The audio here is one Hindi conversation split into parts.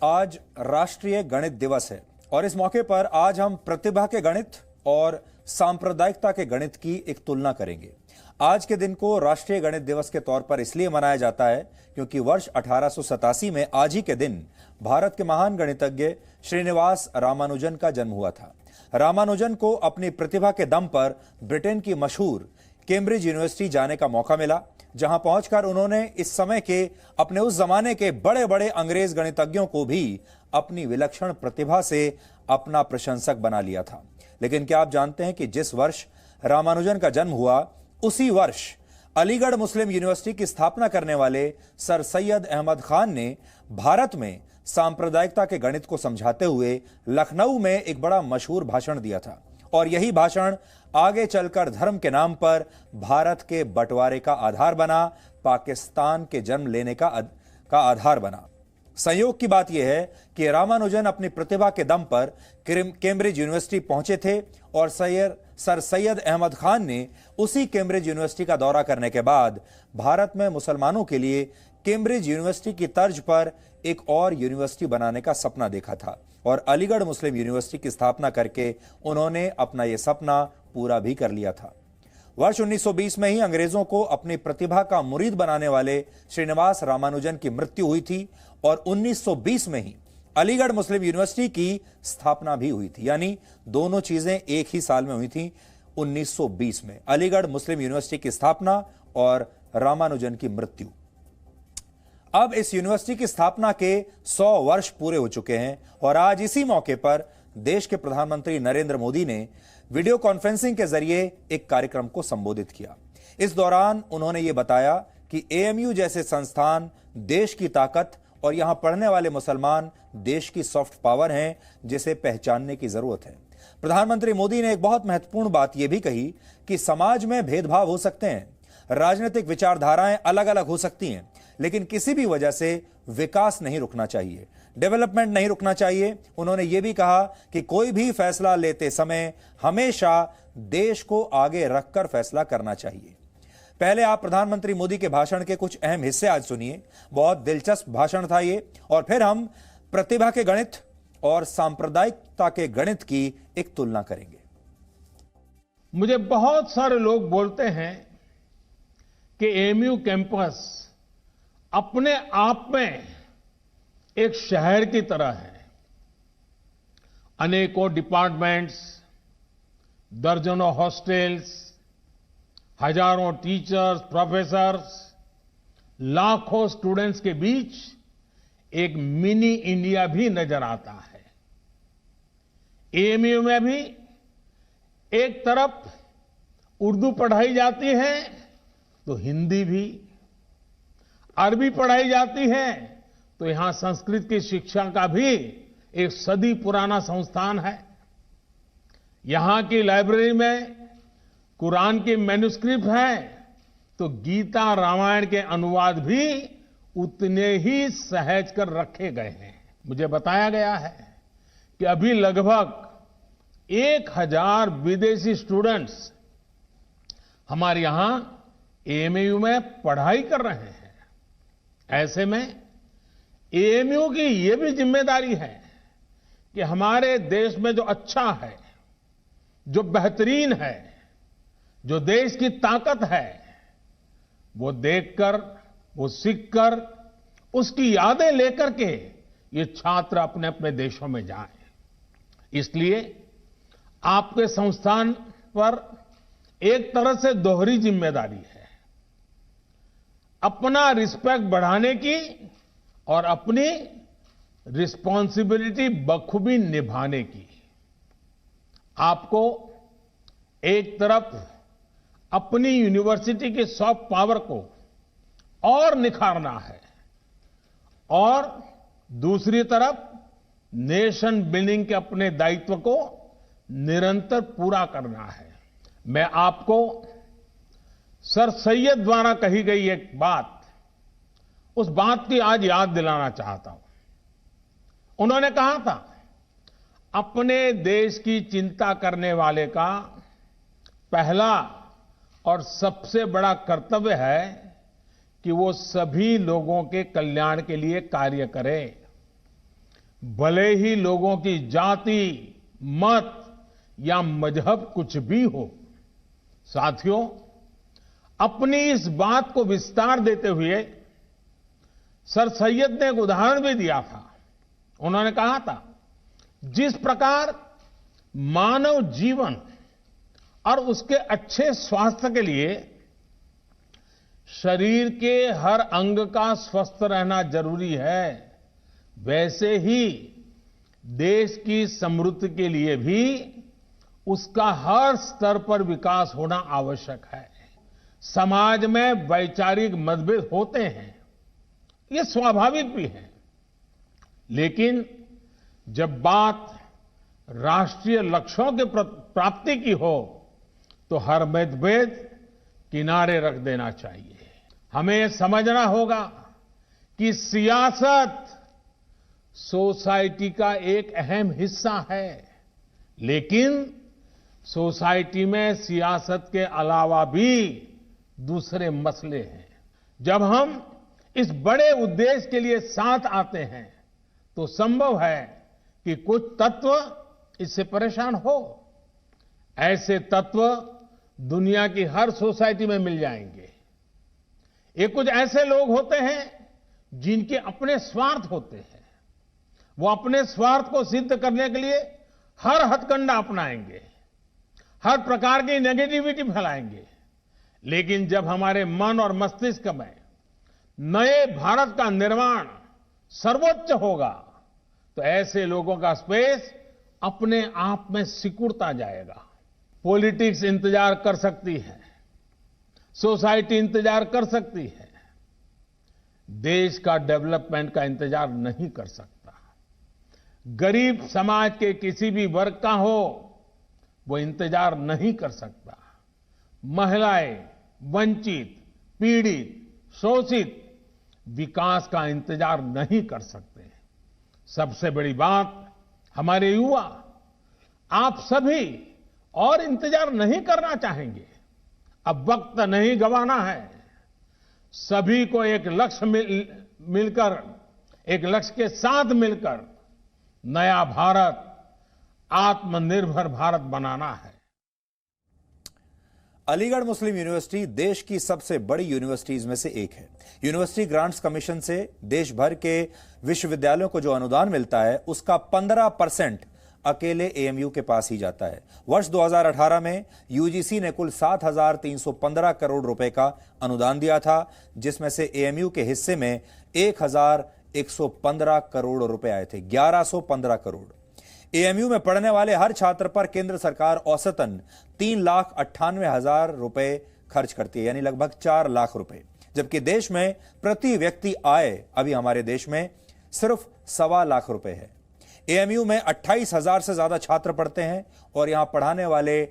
आज राष्ट्रीय गणित दिवस है और इस मौके पर आज हम प्रतिभा के गणित और सांप्रदायिकता के गणित की एक तुलना करेंगे। आज के दिन को राष्ट्रीय गणित दिवस के तौर पर इसलिए मनाया जाता है क्योंकि वर्ष 1887 में आज ही के दिन भारत के महान गणितज्ञ श्रीनिवास रामानुजन का जन्म हुआ था। रामानुजन को अपनी प्रतिभा के दम पर ब्रिटेन की मशहूर कैम्ब्रिज यूनिवर्सिटी जाने का मौका मिला, जहां पहुंचकर उन्होंने इस समय के अपने उस जमाने के बड़े बड़े अंग्रेज गणितज्ञों को भी अपनी विलक्षण प्रतिभा से अपना प्रशंसक बना लिया था। लेकिन क्या आप जानते हैं कि जिस वर्ष रामानुजन का जन्म हुआ उसी वर्ष अलीगढ़ मुस्लिम यूनिवर्सिटी की स्थापना करने वाले सर सैयद अहमद खान ने भारत में सांप्रदायिकता के गणित को समझाते हुए लखनऊ में एक बड़ा मशहूर भाषण दिया था और यही भाषण आगे चलकर धर्म के नाम पर भारत के बंटवारे का आधार बना, पाकिस्तान के जन्म लेने का आधार बना। संयोग की बात यह है कि रामानुजन अपनी प्रतिभा के दम पर कैम्ब्रिज यूनिवर्सिटी पहुंचे थे और सर सैयद अहमद खान ने उसी कैम्ब्रिज यूनिवर्सिटी का दौरा करने के बाद भारत में मुसलमानों के लिए कैम्ब्रिज यूनिवर्सिटी की तर्ज पर एक और यूनिवर्सिटी बनाने का सपना देखा था और अलीगढ़ मुस्लिम यूनिवर्सिटी की स्थापना करके उन्होंने अपना यह सपना पूरा भी कर लिया था। वर्ष 1920 में ही अंग्रेजों को अपनी प्रतिभा का मुरीद बनाने वाले श्रीनिवास रामानुजन की मृत्यु हुई थी और 1920 में ही अलीगढ़ मुस्लिम यूनिवर्सिटी की स्थापना भी हुई थी। यानी दोनों चीजें एक ही साल में हुई थी। 1920 में अलीगढ़ मुस्लिम यूनिवर्सिटी की स्थापना और रामानुजन की मृत्यु। अब इस यूनिवर्सिटी की स्थापना के 100 वर्ष पूरे हो चुके हैं और आज इसी मौके पर देश के प्रधानमंत्री नरेंद्र मोदी ने वीडियो कॉन्फ्रेंसिंग के जरिए एक कार्यक्रम को संबोधित किया। इस दौरान उन्होंने ये बताया कि एएमयू जैसे संस्थान देश की ताकत और यहां पढ़ने वाले मुसलमान देश की सॉफ्ट पावर हैं, जिसे पहचानने की जरूरत है। प्रधानमंत्री मोदी ने एक बहुत महत्वपूर्ण बात यह भी कही कि समाज में भेदभाव हो सकते हैं, राजनीतिक विचारधाराएं अलग अलग हो सकती हैं, लेकिन किसी भी वजह से विकास नहीं रुकना चाहिए, डेवलपमेंट नहीं रुकना चाहिए। उन्होंने यह भी कहा कि कोई भी फैसला लेते समय हमेशा देश को आगे रखकर फैसला करना चाहिए। पहले आप प्रधानमंत्री मोदी के भाषण के कुछ अहम हिस्से आज सुनिए। बहुत दिलचस्प भाषण था ये, और फिर हम प्रतिभा के गणित और सांप्रदायिकता के गणित की एक तुलना करेंगे। मुझे बहुत सारे लोग बोलते हैं कि एएमयू कैंपस अपने आप में एक शहर की तरह है। अनेकों डिपार्टमेंट्स, दर्जनों हॉस्टल्स, हजारों टीचर्स, प्रोफेसर्स, लाखों स्टूडेंट्स के बीच एक मिनी इंडिया भी नजर आता है। एएमयू में भी एक तरफ उर्दू पढ़ाई जाती है तो हिंदी भी, अरबी पढ़ाई जाती है तो यहां संस्कृत की शिक्षा का भी एक सदी पुराना संस्थान है। यहां की लाइब्रेरी में कुरान की मैन्युस्क्रिप्ट है तो गीता रामायण के अनुवाद भी उतने ही सहज कर रखे गए हैं। मुझे बताया गया है कि अभी लगभग 1000 विदेशी स्टूडेंट्स हमारे यहां एएमयू में पढ़ाई कर रहे हैं। ऐसे में एएमयू की यह भी जिम्मेदारी है कि हमारे देश में जो अच्छा है, जो बेहतरीन है, जो देश की ताकत है, वो देखकर, वो सीखकर, उसकी यादें लेकर के ये छात्र अपने अपने देशों में जाएं। इसलिए आपके संस्थान पर एक तरह से दोहरी जिम्मेदारी है, अपना रिस्पेक्ट बढ़ाने की और अपनी रिस्पॉन्सिबिलिटी बखूबी निभाने की। आपको एक तरफ अपनी यूनिवर्सिटी की सॉफ्ट पावर को और निखारना है और दूसरी तरफ नेशन बिल्डिंग के अपने दायित्व को निरंतर पूरा करना है। मैं आपको सर सैयद द्वारा कही गई एक बात, उस बात की आज याद दिलाना चाहता हूं। उन्होंने कहा था, अपने देश की चिंता करने वाले का पहला और सबसे बड़ा कर्तव्य है कि वो सभी लोगों के कल्याण के लिए कार्य करे। भले ही लोगों की जाति, मत या मजहब कुछ भी हो। साथियों, अपनी इस बात को विस्तार देते हुए सर सैयद ने एक उदाहरण भी दिया था। उन्होंने कहा था, जिस प्रकार मानव जीवन और उसके अच्छे स्वास्थ्य के लिए शरीर के हर अंग का स्वस्थ रहना जरूरी है, वैसे ही देश की समृद्धि के लिए भी उसका हर स्तर पर विकास होना आवश्यक है। समाज में वैचारिक मतभेद होते हैं, ये स्वाभाविक भी है, लेकिन जब बात राष्ट्रीय लक्ष्यों के प्राप्ति की हो तो हर मतभेद किनारे रख देना चाहिए। हमें यह समझना होगा कि सियासत सोसाइटी का एक अहम हिस्सा है, लेकिन सोसाइटी में सियासत के अलावा भी दूसरे मसले हैं। जब हम इस बड़े उद्देश्य के लिए साथ आते हैं तो संभव है कि कुछ तत्व इससे परेशान हो। ऐसे तत्व दुनिया की हर सोसाइटी में मिल जाएंगे। ये कुछ ऐसे लोग होते हैं जिनके अपने स्वार्थ होते हैं। वो अपने स्वार्थ को सिद्ध करने के लिए हर हथकंडा अपनाएंगे, हर प्रकार की नेगेटिविटी फैलाएंगे। लेकिन जब हमारे मन और मस्तिष्क में नए भारत का निर्माण सर्वोच्च होगा तो ऐसे लोगों का स्पेस अपने आप में सिकुड़ता जाएगा। पॉलिटिक्स इंतजार कर सकती है, सोसाइटी इंतजार कर सकती है, देश का डेवलपमेंट का इंतजार नहीं कर सकता। गरीब समाज के किसी भी वर्ग का हो वो इंतजार नहीं कर सकता। महिलाएं, वंचित, पीड़ित, शोषित विकास का इंतजार नहीं कर सकते। सबसे बड़ी बात, हमारे युवा, आप सभी और इंतजार नहीं करना चाहेंगे। अब वक्त नहीं गंवाना है। सभी को एक लक्ष्य मिलकर, एक लक्ष्य के साथ मिलकर नया भारत, आत्मनिर्भर भारत बनाना है। अलीगढ़ मुस्लिम यूनिवर्सिटी देश की सबसे बड़ी यूनिवर्सिटीज में से एक है। यूनिवर्सिटी ग्रांट्स कमीशन से देश भर के विश्वविद्यालयों को जो अनुदान मिलता है उसका 15% अकेले एएमयू के पास ही जाता है। वर्ष 2018 में यूजीसी ने कुल 7,315 करोड़ रुपए का अनुदान दिया था, जिसमें से एएमयू के हिस्से में 1,115 करोड़ रुपए आए थे। 1,115 करोड़। एएमयू में पढ़ने वाले हर छात्र पर केंद्र सरकार औसतन 3,98,000 रुपए खर्च करती है, यानी लगभग 4 लाख रुपए। जबकि देश में प्रति व्यक्ति आय अभी हमारे देश में सिर्फ 1.25 लाख रुपए है। एएमयू में 28,000 से ज्यादा छात्र पढ़ते हैं और यहां पढ़ाने वाले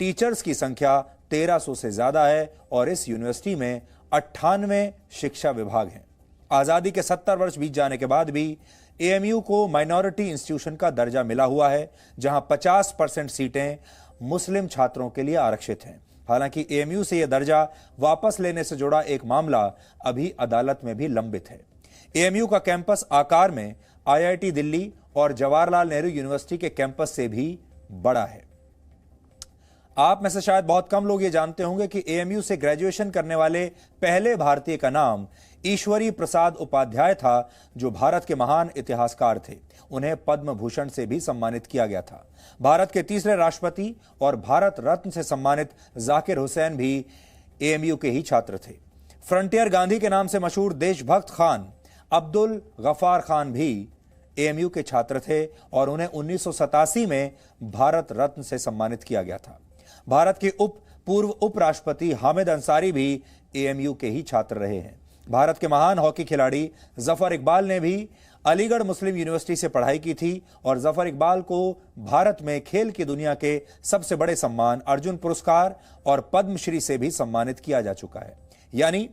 टीचर्स की संख्या 1,300 से ज्यादा है और इस यूनिवर्सिटी में 98 शिक्षा विभाग हैं। आजादी के 70 वर्ष बीत जाने के बाद भी एएमयू को माइनॉरिटी इंस्टीट्यूशन का दर्जा मिला हुआ है, जहां 50% सीटें मुस्लिम छात्रों के लिए आरक्षित हैं। हालांकि एएमयू से यह दर्जा वापस लेने से जुड़ा एक मामला अभी अदालत में भी लंबित है। एएमयू का कैंपस आकार में आईआईटी दिल्ली और जवाहरलाल नेहरू यूनिवर्सिटी के कैंपस से भी बड़ा है। आप में से शायद बहुत कम लोग ये जानते होंगे कि एएमयू से ग्रेजुएशन करने वाले पहले भारतीय का नाम ईश्वरी प्रसाद उपाध्याय था, जो भारत के महान इतिहासकार थे। उन्हें पद्म भूषण से भी सम्मानित किया गया था। भारत के तीसरे राष्ट्रपति और भारत रत्न से सम्मानित जाकिर हुसैन भी एएमयू के ही छात्र थे। फ्रंटियर गांधी के नाम से मशहूर देशभक्त खान अब्दुल गफार खान भी एएमयू के छात्र थे और उन्हें 1987 में भारत रत्न से सम्मानित किया गया था। भारत के पूर्व उपराष्ट्रपति हामिद अंसारी भी एएमयू के ही छात्र रहे हैं। भारत के महान हॉकी खिलाड़ी जफर इकबाल ने भी अलीगढ़ मुस्लिम यूनिवर्सिटी से पढ़ाई की थी और जफर इकबाल को भारत में खेल की दुनिया के सबसे बड़े सम्मान अर्जुन पुरस्कार और पद्मश्री से भी सम्मानित किया जा चुका है। यानी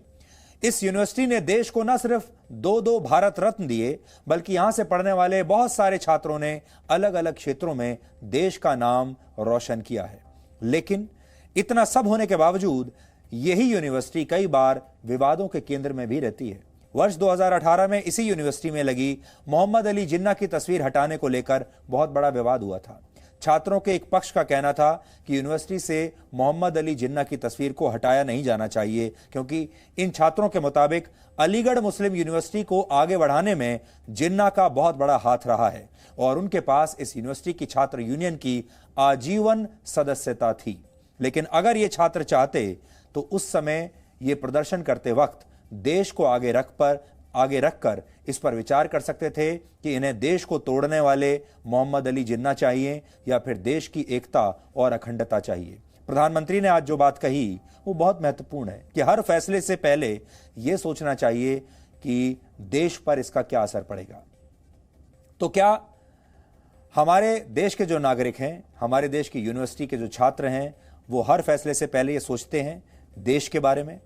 इस यूनिवर्सिटी ने देश को न सिर्फ 2 भारत रत्न दिए, बल्कि यहां से पढ़ने वाले बहुत सारे छात्रों ने अलग अलग क्षेत्रों में देश का नाम रोशन किया है। लेकिन इतना सब होने के बावजूद यही यूनिवर्सिटी कई बार विवादों के केंद्र में भी रहती है। वर्ष 2018 में इसी यूनिवर्सिटी में लगी मोहम्मद अली जिन्ना की तस्वीर हटाने को लेकर बहुत बड़ा विवाद हुआ था। छात्रों के एक पक्ष का कहना था कि यूनिवर्सिटी से मोहम्मद अली जिन्ना की तस्वीर को हटाया नहीं जाना चाहिए, क्योंकि इन छात्रों के मुताबिक अलीगढ़ मुस्लिम यूनिवर्सिटी को आगे बढ़ाने में जिन्ना का बहुत बड़ा हाथ रहा है और उनके पास इस यूनिवर्सिटी की छात्र यूनियन की आजीवन सदस्यता थी। लेकिन अगर ये छात्र चाहते तो उस समय ये प्रदर्शन करते वक्त देश को आगे रखकर इस पर विचार कर सकते थे कि इन्हें देश को तोड़ने वाले मोहम्मद अली जिन्ना चाहिए या फिर देश की एकता और अखंडता चाहिए। प्रधानमंत्री ने आज जो बात कही वो बहुत महत्वपूर्ण है कि हर फैसले से पहले यह सोचना चाहिए कि देश पर इसका क्या असर पड़ेगा। तो क्या हमारे देश के जो नागरिक हैं, हमारे देश की यूनिवर्सिटी के जो छात्र हैं, वो हर फैसले से पहले ये सोचते हैं देश के बारे में?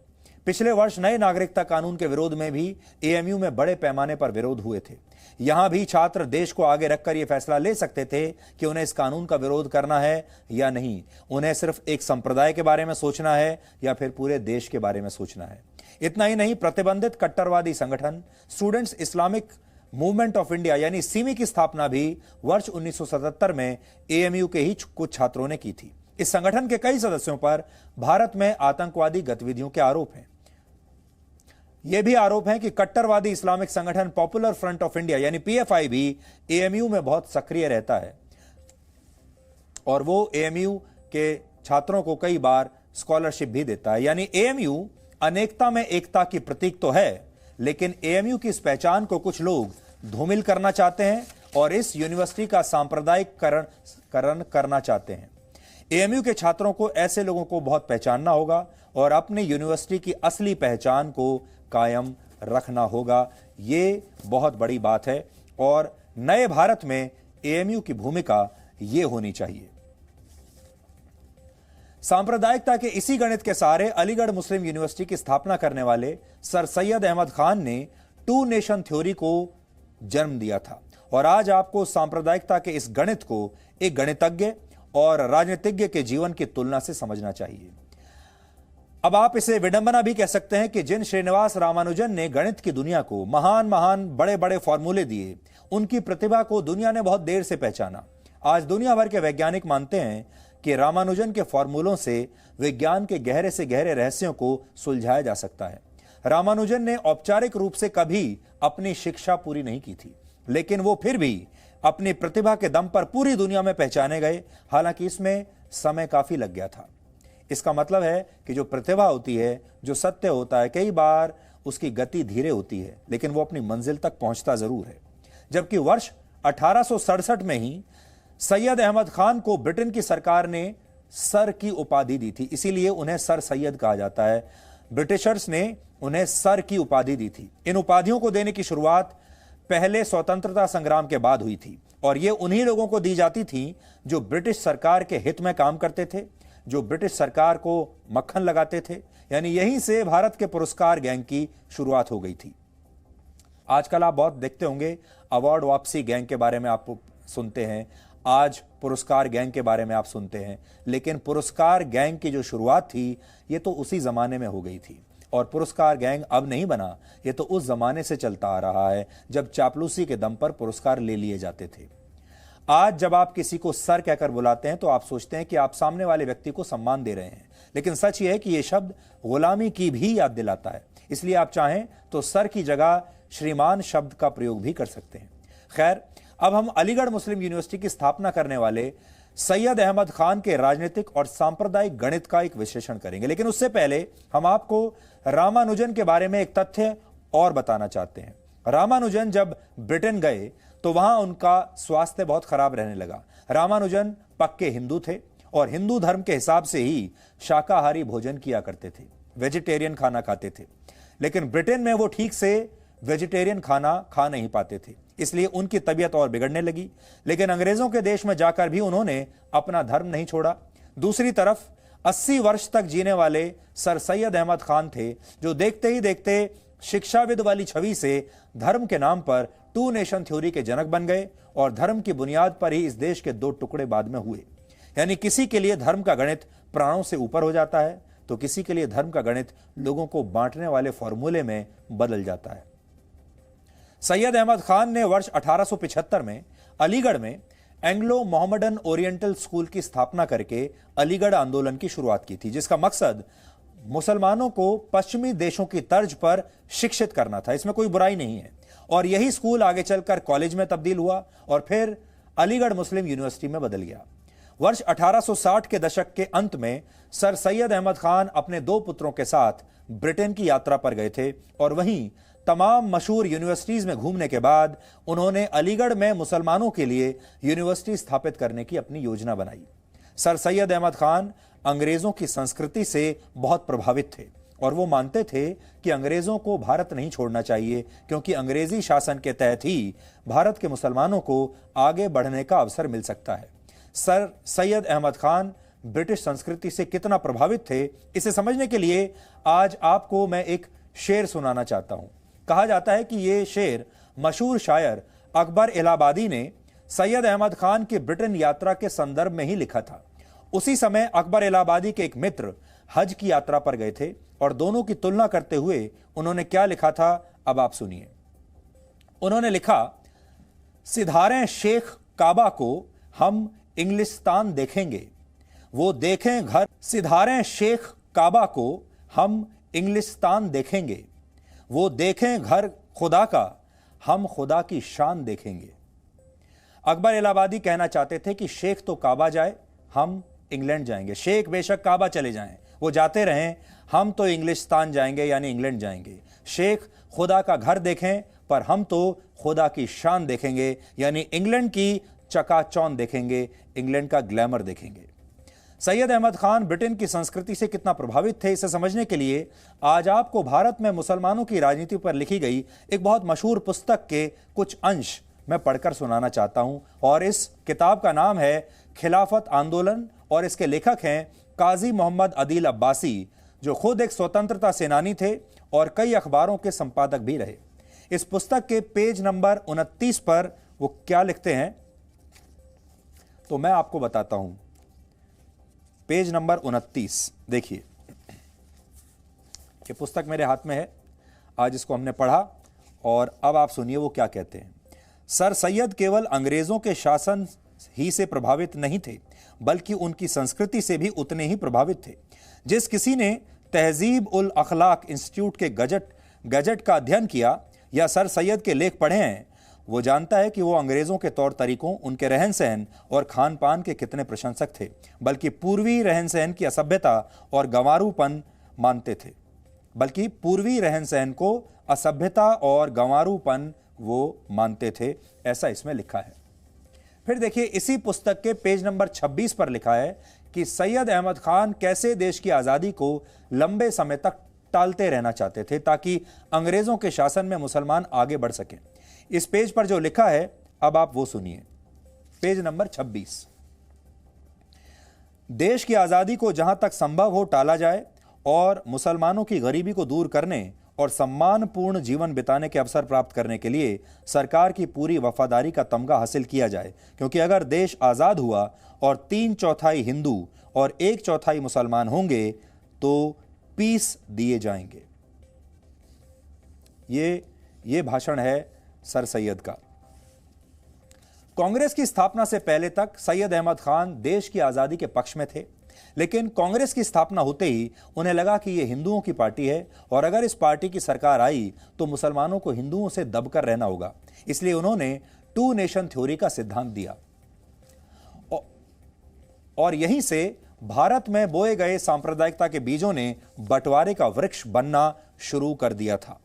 पिछले वर्ष नए नागरिकता कानून के विरोध में भी एएमयू में बड़े पैमाने पर विरोध हुए थे। यहां भी छात्र देश को आगे रखकर यह फैसला ले सकते थे कि उन्हें इस कानून का विरोध करना है या नहीं, उन्हें सिर्फ एक संप्रदाय के बारे में सोचना है या फिर पूरे देश के बारे में सोचना है। इतना ही नहीं, प्रतिबंधित कट्टरवादी संगठन students Islamic movement of India यानी सिमी की स्थापना भी वर्ष 1977 में एएमयू के ही कुछ छात्रों ने की थी। इस संगठन के कई सदस्यों पर भारत में आतंकवादी गतिविधियों के आरोप हैं। यह भी आरोप है कि कट्टरवादी इस्लामिक संगठन पॉपुलर फ्रंट ऑफ इंडिया यानी पीएफआई भी एएमयू में बहुत सक्रिय रहता है और वो एएमयू के छात्रों को कई बार स्कॉलरशिप भी देता है। यानी एएमयू अनेकता में एकता की प्रतीक तो है, लेकिन एएमयू की इस पहचान को कुछ लोग धूमिल करना चाहते हैं और इस यूनिवर्सिटी का सांप्रदायिककरण करना चाहते हैं। एएमयू के छात्रों को ऐसे लोगों को बहुत पहचानना होगा और अपनी यूनिवर्सिटी की असली पहचान को कायम रखना होगा। ये बहुत बड़ी बात है और नए भारत में एएमयू की भूमिका ये होनी चाहिए। सांप्रदायिकता के इसी गणित के सहारे अलीगढ़ मुस्लिम यूनिवर्सिटी की स्थापना करने वाले सर सैयद अहमद खान ने टू नेशन थ्योरी को जन्म दिया था और आज आपको सांप्रदायिकता के इस गणित को एक गणितज्ञ और राजनीतिज्ञ के जीवन की तुलना से समझना चाहिए। अब आप इसे विडंबना भी कह सकते हैं कि जिन श्रीनिवास रामानुजन ने गणित की दुनिया को महान बड़े बड़े फॉर्मूले दिए, उनकी प्रतिभा को दुनिया ने बहुत देर से पहचाना। आज दुनिया भर के वैज्ञानिक मानते हैं कि रामानुजन के फॉर्मूलों से विज्ञान के गहरे से गहरे रहस्यों को सुलझाया जा सकता है। रामानुजन ने औपचारिक रूप से कभी अपनी शिक्षा पूरी नहीं की थी, लेकिन वो फिर भी अपनी प्रतिभा के दम पर पूरी दुनिया में पहचाने गए। हालांकि इसमें समय काफी लग गया था। इसका मतलब है कि जो प्रतिभा होती है, जो सत्य होता है, कई बार उसकी गति धीरे होती है, लेकिन वो अपनी मंजिल तक पहुंचता जरूर है। जबकि वर्ष 1867 में ही सैयद अहमद खान को ब्रिटेन की सरकार ने सर की उपाधि दी थी, इसीलिए उन्हें सर सैयद कहा जाता है। ब्रिटिशर्स ने उन्हें सर की उपाधि दी थी। इन उपाधियों को देने की शुरुआत पहले स्वतंत्रता संग्राम के बाद हुई थी और ये उन्हीं लोगों को दी जाती थी जो ब्रिटिश सरकार के हित में काम करते थे, जो ब्रिटिश सरकार को मक्खन लगाते थे। यानी यहीं से भारत के पुरस्कार गैंग की शुरुआत हो गई थी। आजकल आप बहुत देखते होंगे, अवार्ड वापसी गैंग के बारे में आप सुनते हैं, आज पुरस्कार गैंग के बारे में आप सुनते हैं, लेकिन पुरस्कार गैंग की जो शुरुआत थी ये तो उसी जमाने में हो गई थी और पुरस्कार गैंग अब नहीं बना, ये तो उस जमाने से चलता आ रहा है जब चापलूसी के दम पर पुरस्कार ले लिए जाते थे। आज जब आप किसी को सर कहकर बुलाते हैं तो आप सोचते हैं कि आप सामने वाले व्यक्ति को सम्मान दे रहे हैं, लेकिन सच यह है कि यह शब्द गुलामी की भी याद दिलाता है। इसलिए आप चाहें तो सर की जगह श्रीमान शब्द का प्रयोग भी कर सकते हैं। खैर, अब हम अलीगढ़ मुस्लिम यूनिवर्सिटी की स्थापना करने वाले सैयद अहमद खान के राजनीतिक और सांप्रदायिक गणित का एक विश्लेषण करेंगे, लेकिन उससे पहले हम आपको रामानुजन के बारे में एक तथ्य और बताना चाहते हैं। रामानुजन जब ब्रिटेन गए तो वहां उनका स्वास्थ्य बहुत खराब रहने लगा। रामानुजन पक्के हिंदू थे और हिंदू धर्म के हिसाब से ही शाकाहारी भोजन किया करते थे, वेजिटेरियन खाना खाते थे, लेकिन ब्रिटेन में वो ठीक से वेजिटेरियन खाना खा नहीं पाते थे, इसलिए उनकी तबीयत और बिगड़ने लगी। लेकिन अंग्रेजों के देश में जाकर भी उन्होंने अपना धर्म नहीं छोड़ा। दूसरी तरफ 80 वर्ष तक जीने वाले सर सैयद अहमद खान थे, जो देखते ही देखते शिक्षाविद वाली छवि से धर्म के नाम पर टू नेशन थ्योरी के जनक बन गए और धर्म की बुनियाद पर ही इस देश के दो टुकड़े बाद में हुए। यानी किसी के लिए धर्म का गणित प्राणों से ऊपर हो जाता है तो किसी के लिए धर्म का गणित लोगों को बांटने वाले फॉर्मूले में बदल जाता है। सैयद अहमद खान ने वर्ष 1875 में अलीगढ़ में एंग्लो मोहम्मडन ओरिएंटल स्कूल की स्थापना करके अलीगढ़ आंदोलन की शुरुआत की थी, जिसका मकसद मुसलमानों को पश्चिमी देशों की तर्ज पर शिक्षित करना था। इसमें कोई बुराई नहीं है। और यही स्कूल आगे चलकर कॉलेज में तब्दील हुआ और फिर अलीगढ़ मुस्लिम यूनिवर्सिटी में बदल गया। वर्ष 1860 के दशक के अंत में सर सैयद अहमद खान अपने 2 पुत्रों के साथ ब्रिटेन की यात्रा पर गए थे और वहीं तमाम मशहूर यूनिवर्सिटीज में घूमने के बाद उन्होंने अलीगढ़ में मुसलमानों के लिए यूनिवर्सिटी स्थापित करने की अपनी योजना बनाई। सर सैयद अहमद खान अंग्रेजों की संस्कृति से बहुत प्रभावित थे और वो मानते थे कि अंग्रेजों को भारत नहीं छोड़ना चाहिए, क्योंकि अंग्रेजी शासन के तहत ही भारत के मुसलमानों को आगे बढ़ने का अवसर मिल सकता है। सर सैयद अहमद खान ब्रिटिश संस्कृति से कितना प्रभावित थे, इसे समझने के लिए आज आपको मैं एक शेर सुनाना चाहता हूं। कहा जाता है कि यह शेर मशहूर शायर अकबर इलाहाबादी ने सैयद अहमद खान की ब्रिटेन यात्रा के संदर्भ में ही लिखा था। उसी समय अकबर इलाहाबादी के एक मित्र हज की यात्रा पर गए थे और दोनों की तुलना करते हुए उन्होंने क्या लिखा था, अब आप सुनिए। उन्होंने लिखा, सिधारें शेख काबा को हम इंग्लिस्तान देखेंगे, वो देखें घर। सिधारें शेख काबा को हम इंग्लिस्तान देखेंगे, वो देखें घर खुदा का, हम खुदा की शान देखेंगे। अकबर इलाहाबादी कहना चाहते थे कि शेख तो काबा जाए, हम इंग्लैंड जाएंगे। शेख बेशक काबा चले जाएं, वो जाते रहें, हम तो इंग्लिस्तान जाएंगे यानी इंग्लैंड जाएंगे। शेख खुदा का घर देखें, पर हम तो खुदा की शान देखेंगे, यानी इंग्लैंड की चकाचौंध देखेंगे, इंग्लैंड का ग्लैमर देखेंगे। सैयद अहमद खान ब्रिटेन की संस्कृति से कितना प्रभावित थे, इसे समझने के लिए आज आपको भारत में मुसलमानों की राजनीति पर लिखी गई एक बहुत मशहूर पुस्तक के कुछ अंश मैं पढ़कर सुनाना चाहता हूं। और इस किताब का नाम है खिलाफत आंदोलन और इसके लेखक हैं काजी मोहम्मद अदील अब्बासी, जो खुद एक स्वतंत्रता सेनानी थे और कई अखबारों के संपादक भी रहे। इस पुस्तक के पेज नंबर 29 पर वो क्या लिखते हैं तो मैं आपको बताता हूं। पेज नंबर 29 देखिए, ये पुस्तक मेरे हाथ में है, आज इसको हमने पढ़ा और अब आप सुनिए वो क्या कहते हैं। सर सैयद केवल अंग्रेजों के शासन ही से प्रभावित नहीं थे, बल्कि उनकी संस्कृति से भी उतने ही प्रभावित थे। जिस किसी ने तहजीब उल अखलाक इंस्टीट्यूट के गजट का अध्ययन किया या सर सैयद के लेख पढ़े हैं, वो जानता है कि वो अंग्रेजों के तौर तरीकों, उनके रहन सहन और खान पान के कितने प्रशंसक थे, बल्कि पूर्वी रहन सहन की असभ्यता और गंवारूपन मानते थे। बल्कि पूर्वी रहन सहन को असभ्यता और गंवारूपन वो मानते थे, ऐसा इसमें लिखा है। फिर देखिए, इसी पुस्तक के पेज नंबर 26 पर लिखा है कि सैयद अहमद खान कैसे देश की आज़ादी को लंबे समय तक टालते रहना चाहते थे ताकि अंग्रेजों के शासन में मुसलमान आगे बढ़ सकें। इस पेज पर जो लिखा है अब आप वो सुनिए। पेज नंबर 26, देश की आज़ादी को जहां तक संभव हो टाला जाए और मुसलमानों की गरीबी को दूर करने और सम्मानपूर्ण जीवन बिताने के अवसर प्राप्त करने के लिए सरकार की पूरी वफादारी का तमगा हासिल किया जाए, क्योंकि अगर देश आज़ाद हुआ और 3/4 हिंदू और 1/4 मुसलमान होंगे तो पीस दिए जाएंगे। ये भाषण है सर सैयद का। कांग्रेस की स्थापना से पहले तक सैयद अहमद खान देश की आज़ादी के पक्ष में थे, लेकिन कांग्रेस की स्थापना होते ही उन्हें लगा कि यह हिंदुओं की पार्टी है और अगर इस पार्टी की सरकार आई तो मुसलमानों को हिंदुओं से दबकर रहना होगा। इसलिए उन्होंने 2 नेशन थ्योरी का सिद्धांत दिया और यहीं से भारत में बोए गए सांप्रदायिकता के बीजों ने बंटवारे का वृक्ष बनना शुरू कर दिया था।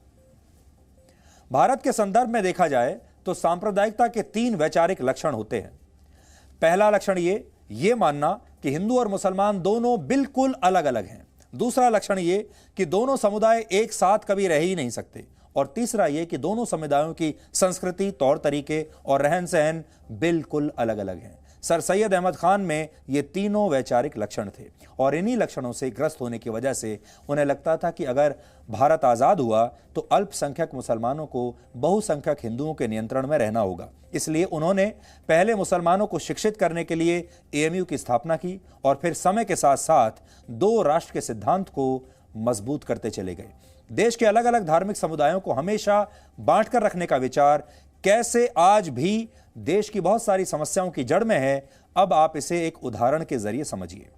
भारत के संदर्भ में देखा जाए तो सांप्रदायिकता के 3 वैचारिक लक्षण होते हैं। पहला लक्षण ये मानना कि हिंदू और मुसलमान दोनों बिल्कुल अलग अलग हैं। दूसरा लक्षण ये कि दोनों समुदाय एक साथ कभी रह ही नहीं सकते। और तीसरा ये कि दोनों समुदायों की संस्कृति, तौर तरीके और रहन सहन बिल्कुल अलग अलग हैं। सर सैयद अहमद खान में ये तीनों वैचारिक लक्षण थे और इन्हीं लक्षणों से ग्रस्त होने की वजह से उन्हें लगता था कि अगर भारत आज़ाद हुआ तो अल्पसंख्यक मुसलमानों को बहुसंख्यक हिंदुओं के नियंत्रण में रहना होगा। इसलिए उन्होंने पहले मुसलमानों को शिक्षित करने के लिए एएमयू की स्थापना की और फिर समय के साथ साथ 2 राष्ट्र के सिद्धांत को मजबूत करते चले गए। देश के अलग अलग धार्मिक समुदायों को हमेशा बांटकर रखने का विचार कैसे आज भी देश की बहुत सारी समस्याओं की जड़ में है, अब आप इसे एक उदाहरण के जरिए समझिए।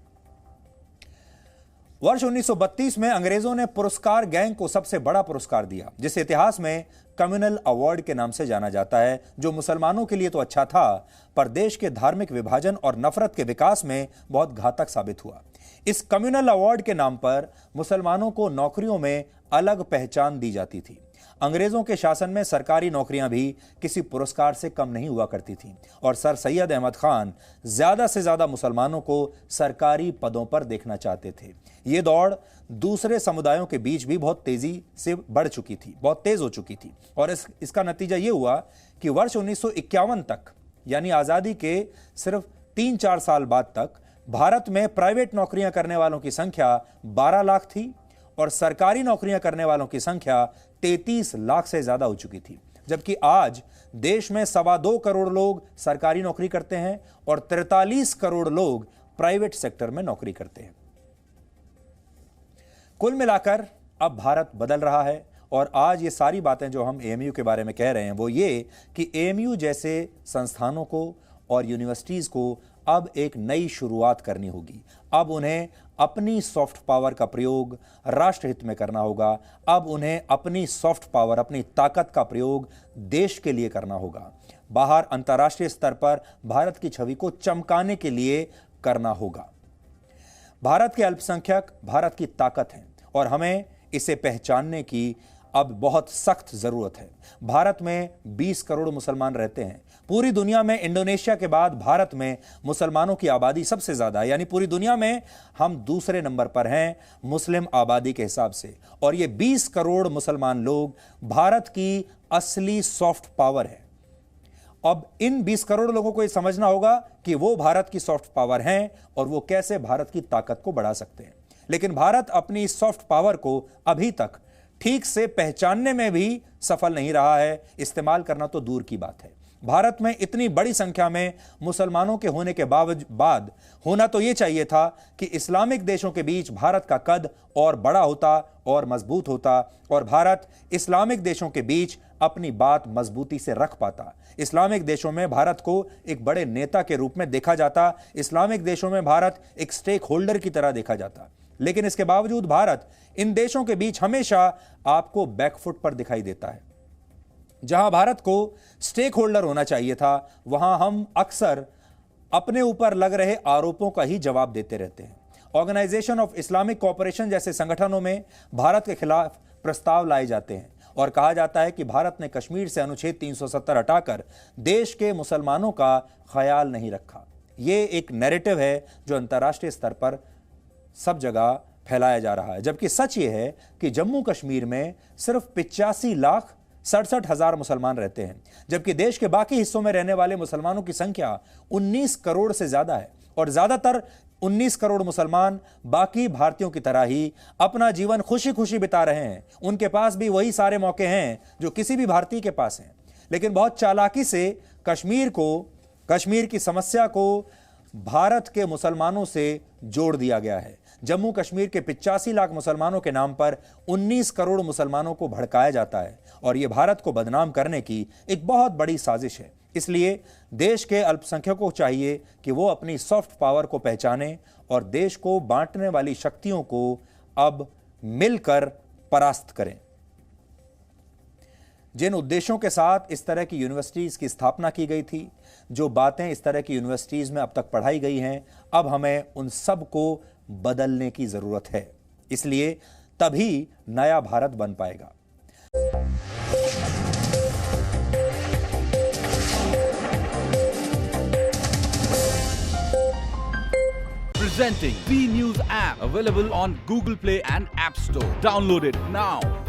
वर्ष 1932 में अंग्रेजों ने पुरस्कार गैंग को सबसे बड़ा पुरस्कार दिया, जिसे इतिहास में कम्युनल अवार्ड के नाम से जाना जाता है, जो मुसलमानों के लिए तो अच्छा था, पर देश के धार्मिक विभाजन और नफरत के विकास में बहुत घातक साबित हुआ। इस कम्युनल अवार्ड के नाम पर मुसलमानों को नौकरियों में अलग पहचान दी जाती थी। अंग्रेजों के शासन में सरकारी नौकरियां भी किसी पुरस्कार से कम नहीं हुआ करती थीं, और सर सैयद अहमद खान ज्यादा से ज्यादा मुसलमानों को सरकारी पदों पर देखना चाहते थे। ये दौड़ दूसरे समुदायों के बीच भी बहुत तेजी से बढ़ चुकी थी, बहुत तेज हो चुकी थी, और इसका नतीजा ये हुआ कि वर्ष 1951 तक, यानी आजादी के सिर्फ 3-4 साल बाद तक, भारत में प्राइवेट नौकरियां करने वालों की संख्या 12 लाख थी और सरकारी नौकरियां करने वालों की संख्या 33 लाख से ज्यादा हो चुकी थी। जबकि आज देश में 2.25 करोड़ लोग सरकारी नौकरी करते हैं और 43 करोड़ लोग प्राइवेट सेक्टर में नौकरी करते हैं। कुल मिलाकर अब भारत बदल रहा है, और आज ये सारी बातें जो हम एएमयू के बारे में कह रहे हैं वो ये कि एएमयू जैसे संस्थानों को और यूनिवर्सिटीज को अब एक नई शुरुआत करनी होगी। अब उन्हें अपनी सॉफ्ट पावर का प्रयोग राष्ट्रहित में करना होगा। अब उन्हें अपनी सॉफ्ट पावर, अपनी ताकत का प्रयोग देश के लिए करना होगा। बाहर अंतर्राष्ट्रीय स्तर पर भारत की छवि को चमकाने के लिए करना होगा। भारत के अल्पसंख्यक भारत की ताकत हैं और हमें इसे पहचानने की अब बहुत सख्त जरूरत है। भारत में 20 करोड़ मुसलमान रहते हैं। पूरी दुनिया में इंडोनेशिया के बाद भारत में मुसलमानों की आबादी सबसे ज्यादा है, यानी पूरी दुनिया में हम दूसरे नंबर पर हैं मुस्लिम आबादी के हिसाब से। और ये 20 करोड़ मुसलमान लोग भारत की असली सॉफ्ट पावर है। अब इन 20 करोड़ लोगों को यह समझना होगा कि वो भारत की सॉफ्ट पावर हैं और वो कैसे भारत की ताकत को बढ़ा सकते हैं। लेकिन भारत अपनी सॉफ्ट पावर को अभी तक ठीक से पहचानने में भी सफल नहीं रहा है, इस्तेमाल करना तो दूर की बात है। भारत में इतनी बड़ी संख्या में मुसलमानों के होने के बाद होना तो यह चाहिए था कि इस्लामिक देशों के बीच भारत का कद और बड़ा होता और मजबूत होता, और भारत इस्लामिक देशों के बीच अपनी बात मजबूती से रख पाता। इस्लामिक देशों में भारत को एक बड़े नेता के रूप में देखा जाता। इस्लामिक देशों में भारत एक स्टेक होल्डर की तरह देखा जाता। लेकिन इसके बावजूद भारत इन देशों के बीच हमेशा आपको बैकफुट पर दिखाई देता है। जहां भारत को स्टेक होल्डर होना चाहिए था, वहां हम अक्सर अपने ऊपर लग रहे आरोपों का ही जवाब देते रहते हैं। ऑर्गेनाइजेशन ऑफ इस्लामिक कोऑपरेशन जैसे संगठनों में भारत के खिलाफ प्रस्ताव लाए जाते हैं और कहा जाता है कि भारत ने कश्मीर से अनुच्छेद 370 हटाकर देश के मुसलमानों का ख्याल नहीं रखा। यह एक नैरेटिव है जो अंतर्राष्ट्रीय स्तर पर सब जगह फैलाया जा रहा है, जबकि सच यह है कि जम्मू कश्मीर में सिर्फ 85,67,000 मुसलमान रहते हैं, जबकि देश के बाकी हिस्सों में रहने वाले मुसलमानों की संख्या 19 करोड़ से ज्यादा है। और ज्यादातर 19 करोड़ मुसलमान बाकी भारतीयों की तरह ही अपना जीवन खुशी खुशी बिता रहे हैं। उनके पास भी वही सारे मौके हैं जो किसी भी भारतीय के पास हैं। लेकिन बहुत चालाकी से कश्मीर की समस्या को भारत के मुसलमानों से जोड़ दिया गया है। जम्मू कश्मीर के 85 लाख मुसलमानों के नाम पर 19 करोड़ मुसलमानों को भड़काया जाता है, और यह भारत को बदनाम करने की एक बहुत बड़ी साजिश है। इसलिए देश के अल्पसंख्यकों को चाहिए कि वो अपनी सॉफ्ट पावर को पहचानें और देश को बांटने वाली शक्तियों को अब मिलकर परास्त करें। जिन उद्देश्यों के साथ इस तरह की यूनिवर्सिटीज की स्थापना की गई थी, जो बातें इस तरह की यूनिवर्सिटीज में अब तक पढ़ाई गई हैं, अब हमें उन सब को बदलने की जरूरत है। इसलिए तभी नया भारत बन पाएगा। Presenting B News app, available on Google Play and App Store. Download it now.